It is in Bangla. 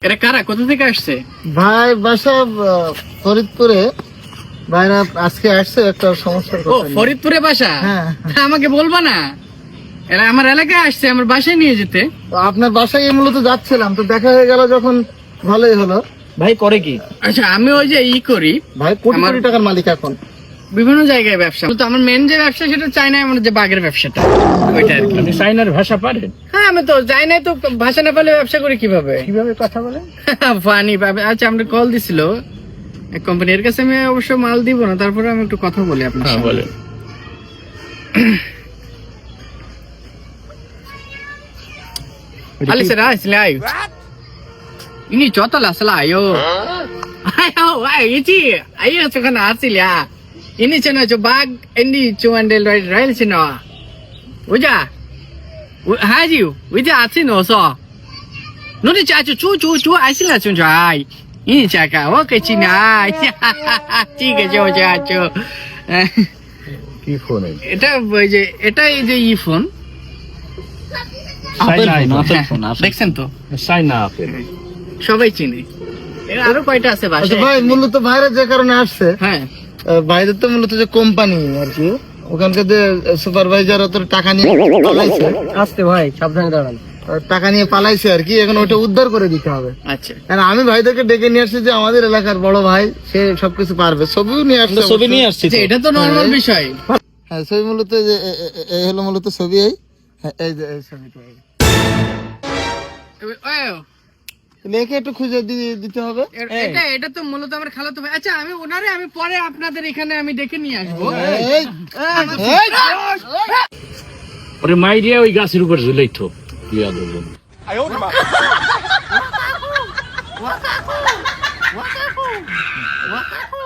এটা কারা, কোথা থেকে আসছে? ভাই বাসা ফরিদপুরে। ভাইরা আজকে আসছে একটা সমস্যার ও, কথা নিয়ে। ফরিদপুরে বাসা? হ্যাঁ। আমাকে বলবা না? এরা আমার এলাকায় আসছে আমার বাসায় নিয়ে যেতে। তো আপনার বাসায় মূলত যাচ্ছিলাম, তো দেখা হয়ে গেল যখন, ভালোই হলো। ভাই করে কি? আচ্ছা, আমি ওই যে করি, ভাই কোটি আমার- কোটি টাকার মালিক এখন। বিভিন্ন জায়গায় ব্যবসা, তো আমার মেন যে ব্যবসা সেটা চায়নায়, আমার যে বাগের ব্যবসাটা ওইটা আর কি। আপনি চাইনার ভাষা পারেন? হ্যাঁ, আমি তো চায়নায় তো ভাষা না পেলে ব্যবসা করি কিভাবে? কিভাবে কথা বলেন? ফানি ভাবে। আচ্ছা, আমরা কল দিছিল এক কোম্পানির কাছে, আমি অবশ্য মাল দিব না, তারপরে আমি একটু কথা বলি আপনার হ্যাঁ সাথে। বলেন। Alis ada selai. Ini total lah selai yo. Ayo, ayo ini, ayo sekarang hasil ya. Ini cina coba, ini cuma del rail cina. Uja, haji, uja hasil no so. Nanti cacu cu hasil lah cuma cai. Ini cakap, oke cina. Tiga jauh jauh. কি ফোন? এটা এই যে ফোন। চাইনা দেখছেন তো, চাইনা আপেল। সবাই চিনে। এর আরো কয়টা আছে আচ্ছা বাসায়? ভাই, মূলত ভাইরা যে কারণে আসছে, হ্যাঁ, ভাইদের তো মূলত যে কোম্পানি আর কি, ওখানকার যে সুপারভাইজার ওর টাকা নিয়ে পালাইছে। আসতে ভাই, সাবধানে দাঁড়ান। টাকা নিয়ে পালাইছে আর কি, এখন ওটা উদ্ধার করে দিতে হবে। আচ্ছা। কারণ আমি ভাইদেরকে ডেকে নিয়ে আসছি যে আমাদের এলাকার বড় ভাই, সে সবকিছু পারবে। ছবিও নিয়ে আসছে, ছবি নিয়ে আসছি আচ্ছা, এটা তো নরমাল বিষয়। হ্যাঁ, ছবি মূলত যে এই হলো মূলত ছবি। এই যে এই ছবিটা লেখে একটু খুঁজে দিতে হবে। এটা তো মূলত আমার খালাতো ভাই। আচ্ছা, আমি পরে আপনাদের এখানে আমি ডেকে নিয়ে আসবো। এই, ওরে মাইরিয়া ওই গাছের উপর ঝুলাইতো। ইয়া বলুন। ওয়াকাকু